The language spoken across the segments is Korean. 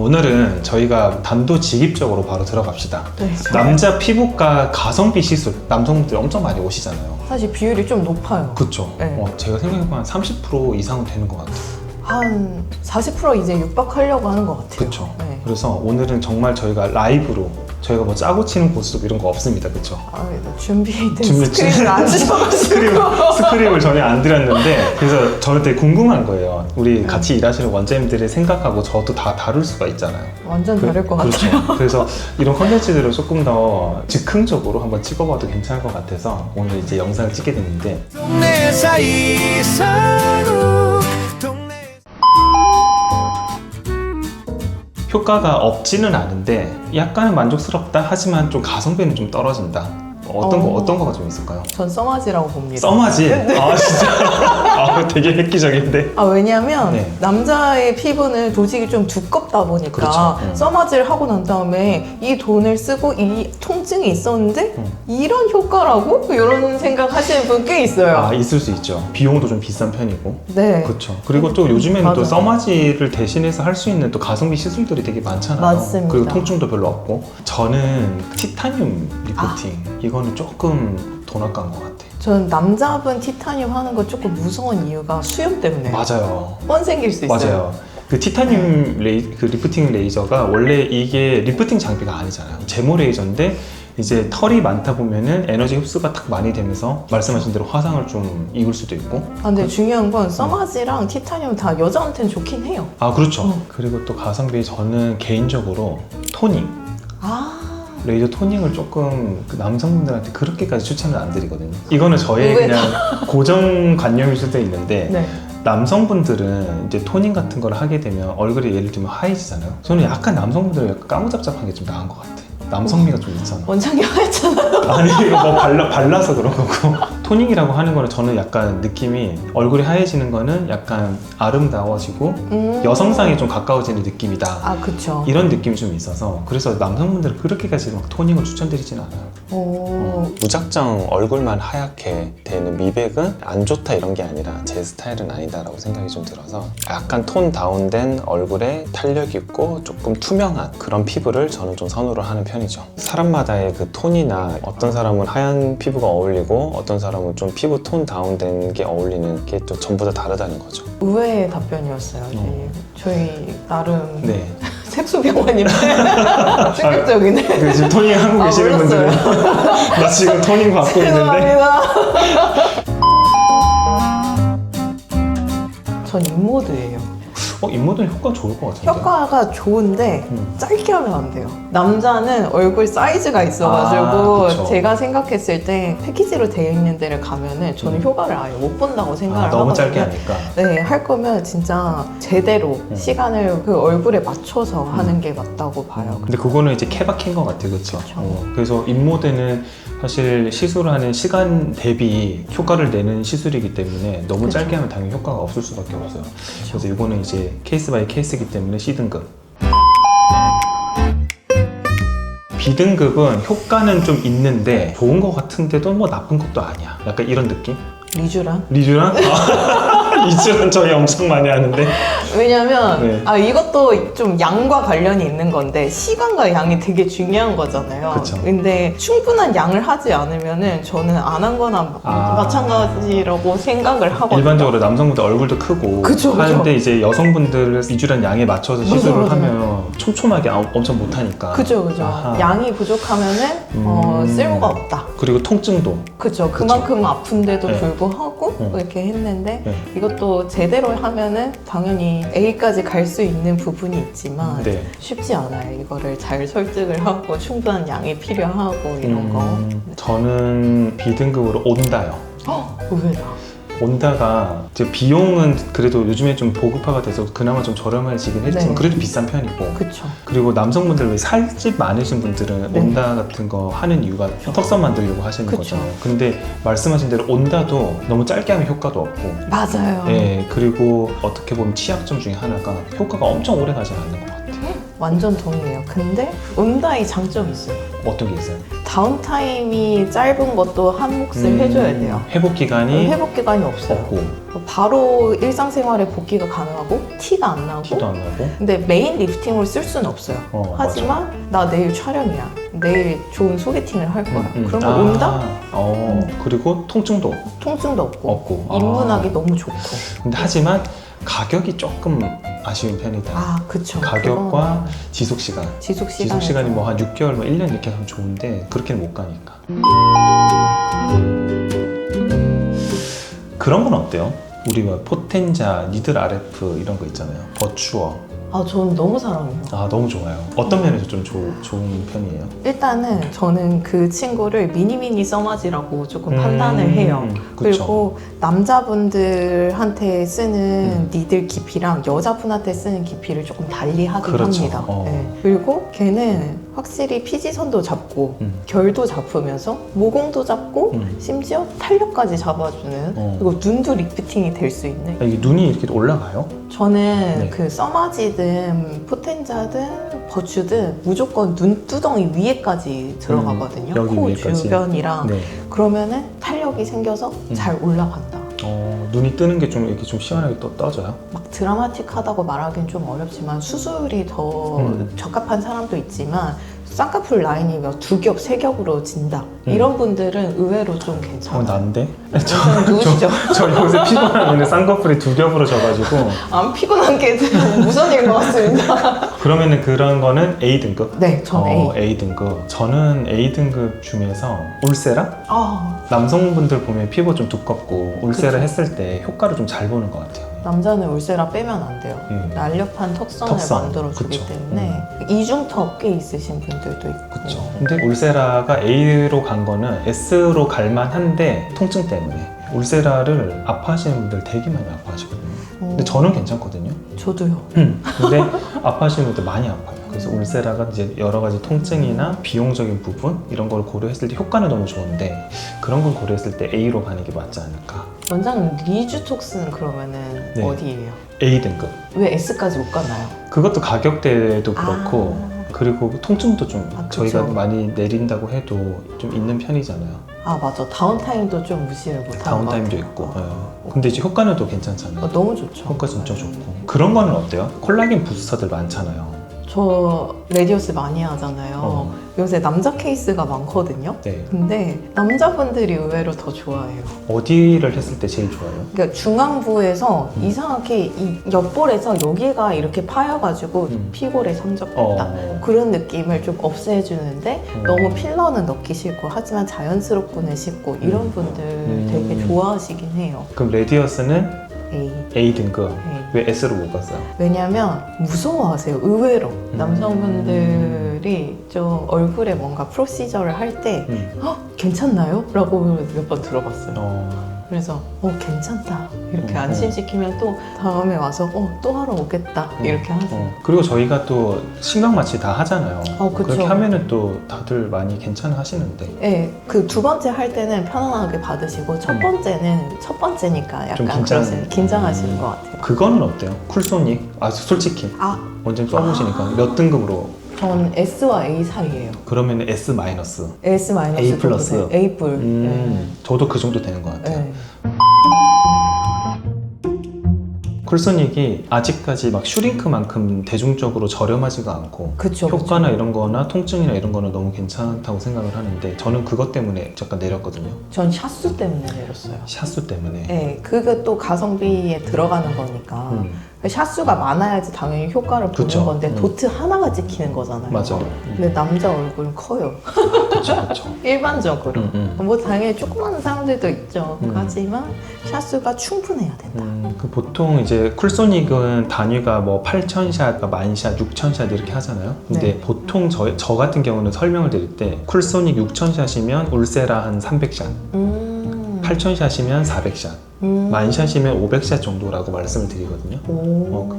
오늘은 저희가 단도직입적으로 바로 들어갑시다. 네. 남자 피부과 가성비 시술 남성분들이 엄청 많이 오시잖아요. 사실 비율이 좀 높아요. 그쵸? 네. 제가 생각해보면 한 30% 이상은 되는 것 같아요. 한 40% 이제 육박하려고 하는 것 같아요. 그쵸? 네. 그래서 오늘은 정말 저희가 라이브로 저희가 뭐 짜고 치는 고스톱 이런 거 없습니다. 그쵸? 준비된 스크립을 안 주셔가지고 스크립을 전혀 안 드렸는데 그래서 저한테 궁금한 거예요. 우리 같이 일하시는 원장님들의 생각하고 저도 다 다룰 수가 있잖아요. 완전 다를 것 그렇죠. 같아요. 그래서 이런 컨텐츠들을 조금 더 즉흥적으로 한번 찍어봐도 괜찮을 것 같아서 오늘 이제 영상을 찍게 됐는데 동네 사이사로 효과가 없지는 않은데 약간은 만족스럽다 하지만 좀 가성비는 좀 떨어진다. 어떤 거가 좀 있을까요? 전 써마지라고 봅니다. 써마지? 아 진짜? 아 되게 획기적인데? 왜냐면 네. 남자의 피부는 조직이 좀 두껍다 보니까 그렇죠. 써마지를 하고 난 다음에 이 돈을 쓰고 이 통증이 있었는데 이런 효과라고? 이런 생각 하시는 분 꽤 있어요. 아 있을 수 있죠. 비용도 좀 비싼 편이고. 네. 그렇죠. 그리고 또 요즘에는 또 맞아요. 써마지를 대신해서 할 수 있는 또 가성비 시술들이 되게 많잖아요. 맞습니다. 그리고 통증도 별로 없고. 저는 티타늄 리프팅 이거는 조금 돈 아까운 것 같아요. 전 남자분 티타늄 하는 거 조금 무서운 이유가 수염 때문에 맞아요. 뻔 생길 수 있어요. 맞아요. 그 티타늄 그 리프팅 레이저가 원래 이게 리프팅 장비가 아니잖아요. 제모 레이저인데 이제 털이 많다 보면은 에너지 흡수가 탁 많이 되면서 말씀하신 대로 화상을 좀 입을 수도 있고. 근데 중요한 건 써마지랑 티타늄 다 여자한테는 좋긴 해요. 아 그렇죠. 그리고 또 가성비 저는 개인적으로 토닝. 레이저 토닝을 조금 그 남성분들한테 그렇게까지 추천을 안 드리거든요. 이거는 저의 의외다. 그냥 고정관념일 수도 있는데 네. 남성분들은 이제 토닝 같은 걸 하게 되면 얼굴이 예를 들면 하얘지잖아요. 저는 약간 남성분들은 약간 까무잡잡한 게 좀 나은 것 같아. 남성미가 좀 있잖아. 원장님 하였잖아요. 아니 이거 뭐 발라서 그런 거고. 토닝이라고 하는 거는 저는 약간 느낌이 얼굴이 하얘지는 거는 약간 아름다워지고 여성상에 좀 가까워지는 느낌이다. 그쵸. 이런 느낌이 좀 있어서 그래서 남성분들은 그렇게까지 막 토닝을 추천드리진 않아요. 무작정 얼굴만 하얗게 되는 미백은 안 좋다 이런 게 아니라 제 스타일은 아니다라고 생각이 좀 들어서 약간 톤 다운된 얼굴에 탄력 있고 조금 투명한 그런 피부를 저는 좀 선호를 하는 편이죠. 사람마다의 그 톤이나 어떤 사람은 하얀 피부가 어울리고 어떤 사람은 좀 피부 톤 다운된 게 어울리는 게 또 전부 다 다르다는 거죠. 의외의 답변이었어요. 저희 나름 네. 색소병원인데 충격적이네. 그 지금 토닝 하고 계시는 몰랐어요. 분들은 나 지금 토닝 받고 있는데 죄송합니다. 전 인모드예요. 인모드는 효과 좋을 것 같은데. 효과가 좋은데 짧게 하면 안 돼요. 남자는 얼굴 사이즈가 있어가지고 그쵸. 제가 생각했을 때 패키지로 되어 있는 데를 가면은 저는 효과를 아예 못 본다고 생각을 너무 하거든요. 짧게 하니까. 네, 할 거면 진짜 제대로 시간을 그 얼굴에 맞춰서 하는 게 맞다고 봐요. 근데 그거는 이제 케바케인 것 같아요, 그렇죠? 그쵸. 그래서 인모드는 사실 시술하는 시간 대비 효과를 내는 시술이기 때문에 너무 그쵸. 짧게 하면 당연히 효과가 없을 수밖에 없어요. 그래서 이거는 이제 케이스 바이 케이스이기 때문에 C등급. B등급은 효과는 좀 있는데 좋은 것 같은데도 뭐 나쁜 것도 아니야. 약간 이런 느낌? 리쥬란? 리쥬란? 리쥬란 저희 엄청 많이 하는데. 왜냐면 네. 이것도 좀 양과 관련이 있는 건데 시간과 양이 되게 중요한 거잖아요. 그쵸. 근데 충분한 양을 하지 않으면은 저는 안 한 거나 마찬가지라고 생각을 하거든요. 일반적으로 남성분들 얼굴도 크고 그쵸. 하는데 이제 여성분들 리쥬란 양에 맞춰서 맞아, 시술을 맞아. 하면 촘촘하게 엄청 못하니까. 그죠. 아하. 양이 부족하면은 쓸모가 없다. 그리고 통증도. 그죠. 그만큼 아픈데도 네. 불구하고 이렇게 했는데 네. 이것도 제대로 하면은 당연히 A까지 갈 수 있는 부분이 있지만 네. 쉽지 않아요. 이거를 잘 설득을 하고 충분한 양이 필요하고 이런 거. 저는 B등급으로 온다요. 의외다. 온다가 이제 비용은 그래도 요즘에 좀 보급화가 돼서 그나마 좀 저렴해지긴 했지만 네. 그래도 비싼 편이고. 그쵸. 그리고 남성분들 왜 살집 많으신 분들은 네. 온다 같은 거 하는 이유가 턱선 만들려고 하시는 그쵸. 거잖아요. 근데 말씀하신 대로 온다도 너무 짧게 하면 효과도 없고. 맞아요. 예, 그리고 어떻게 보면 취약점 중에 하나가 효과가 엄청 오래 가지 않는 것 같아요. 완전 동의해요. 근데 응다이 장점이 있어요. 어떤 게 있어요? 다운타임이 짧은 것도 한 몫을 해줘야 돼요. 회복 기간이 회복 기간이 없어요. 없고 바로 일상생활에 복귀가 가능하고 티가 안 나고. 티도 안 나고. 근데 메인 리프팅으로 쓸 수는 없어요. 하지만 나 내일 촬영이야. 내일 좋은 소개팅을 할 거야. 그러면 온다? 그리고 통증도 통증도 없고 없고. 입문하기 너무 좋고. 근데 하지만 가격이 조금 아쉬운 편이다. 아, 그쵸. 가격과 지속 시간. 지속 지속 시간이 뭐 한 6개월, 뭐 1년 이렇게 하면 좋은데 그렇게는 못 가니까. 그런 건 어때요? 우리 뭐 포텐자, 니들 RF 이런 거 있잖아요. 버추어. 아, 저는 너무 사랑해요. 아, 너무 좋아요. 어떤 면에서 좀 좋은 편이에요? 일단은 저는 그 친구를 미니미니 써마지라고 조금 판단을 해요. 그쵸. 그리고 남자분들한테 쓰는 니들 깊이랑 여자분한테 쓰는 깊이를 조금 달리 하긴 그렇죠. 합니다. 네. 그리고 걔는 확실히 피지선도 잡고 결도 잡으면서 모공도 잡고 심지어 탄력까지 잡아주는 그리고 눈도 리프팅이 될 수 있는. 이게 눈이 이렇게 올라가요? 저는 네. 그 써마지든 포텐자든 버추든 무조건 눈두덩이 위에까지 들어가거든요. 여기 코 위에까지. 주변이랑. 네. 그러면은 탄력이 생겨서 잘 올라간다. 눈이 뜨는 게 좀 이렇게 좀 시원하게 떠져요? 막 드라마틱하다고 말하기는 좀 어렵지만 수술이 더 적합한 사람도 있지만 쌍꺼풀 라인이 몇 두 겹, 세 겹으로 진다. 이런 분들은 의외로 좀 괜찮아요. 난데? 괜찮은 누구시죠? 저 요새 피곤하면 쌍꺼풀이 두 겹으로 져가지고. 안 피곤한 게 무슨 일인 것 같습니다. 그러면은 그런 거는 A 등급? 네, 전 A. A 등급. 저는 A 등급 중에서 울세라? 아, 남성분들 보면 피부 좀 두껍고 울세라 그쵸. 했을 때 효과를 좀 잘 보는 것 같아요. 남자는 울세라 빼면 안 돼요. 날렵한 턱선을 턱선. 만들어주기 그쵸. 때문에 이중턱 꽤 있으신 분들도 있고. 그렇죠. 근데 울세라가 A로 간 거는 S로 갈 만한데 통증 때문에 울세라를 아파하시는 분들 되게 많이 아파하시거든요. 근데 저는 괜찮거든요. 저도요. 근데 아파하시는 분들 많이 아파요. 그래서 울세라가 이제 여러 가지 통증이나 비용적인 부분 이런 걸 고려했을 때 효과는 너무 좋은데 그런 걸 고려했을 때 A로 가는 게 맞지 않을까. 원장님 리주톡스는 그러면은 네. 어디예요? A 등급. 왜 S까지 못 갔나요? 그것도 가격대도 그렇고 그리고 통증도 좀 아, 그쵸. 저희가 많이 내린다고 해도 좀 있는 편이잖아요. 아, 맞아. 다운타임도 좀 무시를 못하는 것 다운타임도 같아요. 있고. 근데 이제 효과는 또 괜찮잖아요. 너무 좋죠. 효과 진짜 좋고. 그런 거는 어때요? 콜라겐 부스터들 많잖아요. 저 레디어스 많이 하잖아요. 요새 남자 케이스가 많거든요. 네. 근데 남자분들이 의외로 더 좋아해요. 어디를 했을 때 제일 좋아요? 그러니까 중앙부에서 이상하게 이 옆볼에서 여기가 이렇게 파여가지고 피골에 상접했다. 그런 느낌을 좀 없애주는데 너무 필러는 넣기 싫고 하지만 자연스럽고는 싶고 이런 분들 되게 좋아하시긴 해요. 그럼 레디어스는 A. A 등급. A. 왜 S로 못 갔어요? 왜냐면 무서워하세요. 의외로 남성분들이 좀 얼굴에 뭔가 프로시저를 할 때 괜찮나요? 라고 몇 번 들어봤어요. 그래서 괜찮다 이렇게 안심시키면 또 다음에 와서 또 하러 오겠다 이렇게 하세요. 그리고 저희가 또 신경 마취 다 하잖아요. 그쵸. 그렇게 하면은 또 다들 많이 괜찮아 하시는데 네, 그 두 번째 할 때는 편안하게 받으시고 첫 번째는 첫 번째니까 좀 약간 긴장하시는 것 같아요. 그거는 어때요? 쿨소닉? 솔직히 먼저 써보시니까 몇 등급으로? 전 S와 A 사이예요. 그러면 S 마이너스. S 마이너스 A 플러스. A 뿔. 네. 저도 그 정도 되는 것 같아요. 네. 쿨소닉이 아직까지 막 슈링크만큼 대중적으로 저렴하지가 않고 그쵸, 효과나 이런 거나 통증이나 이런 거는 너무 괜찮다고 생각을 하는데 저는 그것 때문에 잠깐 내렸거든요. 전 샷수 때문에 내렸어요. 샷수 때문에. 네, 그게 또 가성비에 들어가는 거니까 샷수가 많아야지 당연히 효과를 보는 그쵸. 건데 도트 하나가 찍히는 거잖아요. 맞아. 근데 남자 얼굴은 커요. 그렇죠, 그렇죠. 일반적으로. 뭐 당연히 조그마한 사람들도 있죠. 하지만 샷수가 충분해야 된다. 그 보통 이제 쿨소닉은 단위가 뭐 8,000샷, 10,000샷, 6,000샷 이렇게 하잖아요. 근데 네. 보통 저 같은 경우는 설명을 드릴 때 쿨소닉 6,000샷이면 울세라 한 300샷, 8,000샷이면 400샷, 10,000샷이면 500샷 정도라고 말씀을 드리거든요.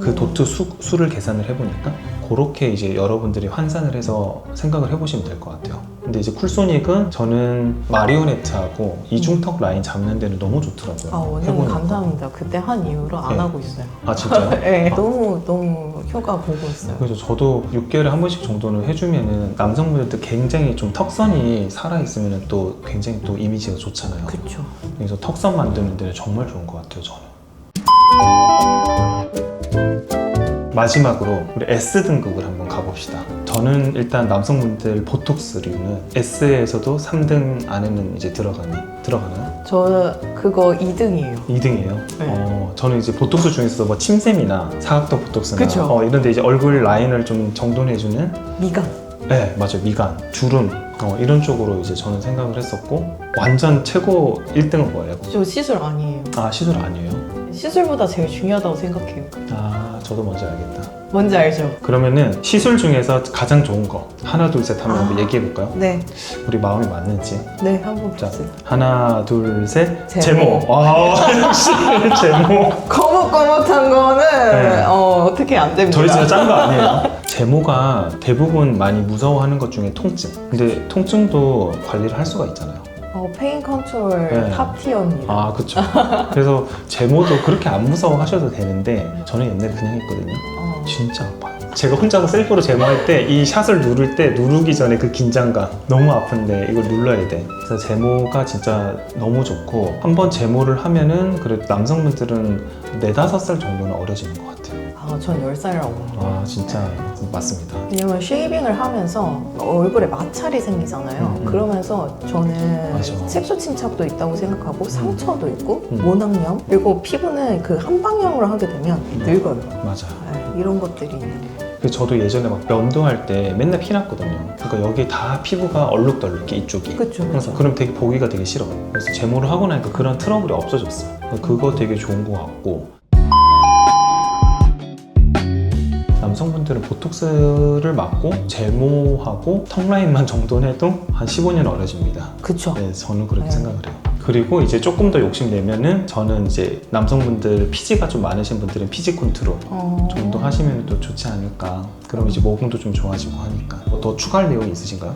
그 도트 수를 계산을 해보니까 그렇게 이제 여러분들이 환산을 해서 생각을 해보시면 될 것 같아요. 근데 이제 쿨소닉은 저는 마리오네트하고 이중턱 라인 잡는 데는 너무 좋더라고요. 아, 원장님 해보니까. 감사합니다. 그때 한 이후로 안 네. 하고 있어요. 아 진짜요? 네, 아. 너무 효과 보고 있어요. 그래서 저도 6개월에 한 번씩 정도는 해주면은 남성분들도 굉장히 좀 턱선이 살아있으면 또 굉장히 또 이미지가 좋잖아요. 그쵸. 그래서 턱선 만드는 데는 정말 좋은 것 같아요, 저는. 마지막으로 우리 S등급을 한번 가봅시다. 저는 일단 남성분들 보톡스류는 S에서도 3등 안에는 이제 들어가나요? 저 그거 2등이에요. 2등이에요. 네. 저는 이제 보톡스 중에서도 뭐 침샘이나 사각턱 보톡스나 그쵸. 이런데 이제 얼굴 라인을 좀 정돈해주는 미간. 네, 맞아요. 미간, 주름 이런 쪽으로 이제 저는 생각을 했었고 완전 최고 1등은 뭐예요? 저 시술 아니에요. 아, 시술 아니에요? 시술보다 제일 중요하다고 생각해요. 아, 저도 뭔지 알겠다. 뭔지 알죠? 그러면은 시술 중에서 가장 좋은 거 하나 둘 셋 하면 한번 얘기해 볼까요? 네. 우리 마음이 맞는지. 네, 한번 자, 보세요. 하나 둘 셋. 제모. 제모. 아, 역시 제모. 거뭇거뭇한 거는 네. 어떻게 안 됩니다. 저희 진짜 짠 거 아니에요? 제모가 대부분 많이 무서워하는 것 중에 통증. 근데 통증도 관리를 할 수가 있잖아요. 페인 컨트롤 네. 탑 티어입니다. 아, 그쵸. 그래서 제모도 그렇게 안 무서워 하셔도 되는데 저는 옛날에 그냥 했거든요. 진짜 아파요. 제가 혼자서 셀프로 제모할 때 이 샷을 누를 때 누르기 전에 그 긴장감 너무 아픈데 이걸 눌러야 돼. 그래서 제모가 진짜 너무 좋고 한번 제모를 하면은 그래도 남성분들은 4-5살 정도는 어려지는 것 같아요. 전 10살 어머니. 아, 진짜 맞습니다. 왜냐면 쉐이빙을 하면서 얼굴에 마찰이 생기잖아요. 그러면서 저는 맞아. 색소 침착도 있다고 생각하고 상처도 있고 음. 모낭염 그리고 피부는 그 한 방향으로 하게 되면 늙어요. 맞아. 네, 이런 것들이 있는 거예요. 그래서 저도 예전에 막 면도할 때 맨날 피났거든요. 그러니까 여기 다 피부가 얼룩덜룩해, 이쪽이. 그쵸, 그래서 그쵸. 그럼 되게 보기가 되게 싫어요. 그래서 제모를 하고 나니까 그런 트러블이 없어졌어요. 그거 되게 좋은 것 같고. 남성분들은 보톡스를 맞고 제모하고 턱 라인만 정돈해도 한 15년 어려집니다. 그쵸. 네, 저는 그렇게 네. 생각을 해요. 그리고 이제 조금 더 욕심내면은 저는 이제 남성분들 피지가 좀 많으신 분들은 피지 컨트롤 정도 하시면 또 좋지 않을까. 그럼 이제 모공도 좀 좋아지고 하니까. 뭐 더 추가할 내용이 있으신가요?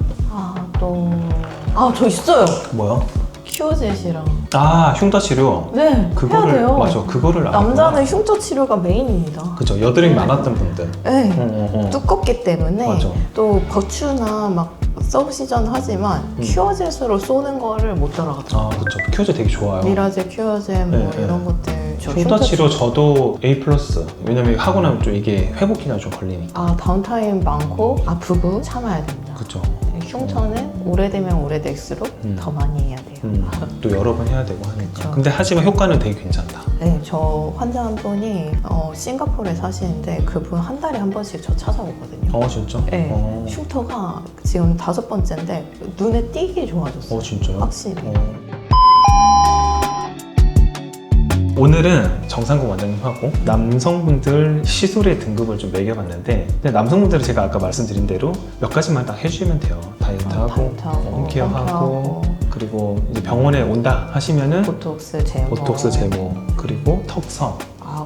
저 있어요. 뭐요? 큐어젯이랑. 아, 흉터 치료. 네, 해야 그거를 돼요. 맞아, 그거를 안 남자는 흉터 치료가 메인입니다. 그죠, 여드름이 많았던 분들. 네. 두껍기 때문에 맞아. 또 버추나 막 서브시전 하지만 큐어젯으로 쏘는 거를 못 따라가죠. 아, 그쵸. 큐어제 되게 좋아요. 미라제, 큐어젯 뭐 네, 이런 것들. 저 흉터 치료 저도 A+. 왜냐면 하고 나면 좀 이게 회복기가 좀 걸리니까. 다운타임 많고 아프고 참아야 됩니다. 그쵸. 흉터는 오래되면 오래될수록 더 많이 해야 돼요. 또 여러 번 해야 되고 하니까. 그쵸. 근데 하지만 효과는 되게 괜찮다. 네, 저 환자 한 분이 싱가포르에 사시는데 그분 한 달에 한 번씩 저 찾아오거든요. 진짜? 네, 흉터가 지금 5번째인데 눈에 띄게 좋아졌어요. 진짜요? 확실히. 오늘은 정상국 원장님하고 남성분들 시술의 등급을 좀 매겨봤는데, 근데 남성분들은 제가 아까 말씀드린 대로 몇 가지만 딱 해주시면 돼요. 다이어트하고, 다이어트하고, 홈케어하고, 그리고 이제 병원에 온다 하시면은 보톡스 제모. 보톡스 제모, 그리고 턱선,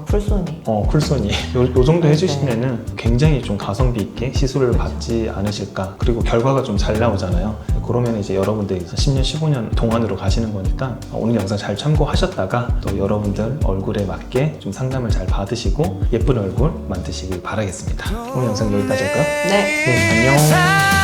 풀소니. 쿨소니 요 정도 네. 해주시면은 굉장히 좀 가성비 있게 시술을 받지 않으실까. 그리고 결과가 좀 잘 나오잖아요. 그러면 이제 여러분들이 10년, 15년 동안으로 가시는 거니까 오늘 영상 잘 참고하셨다가 또 여러분들 얼굴에 맞게 좀 상담을 잘 받으시고 예쁜 얼굴 만드시길 바라겠습니다. 오늘 영상 여기까지 할까요? 네. 네, 안녕.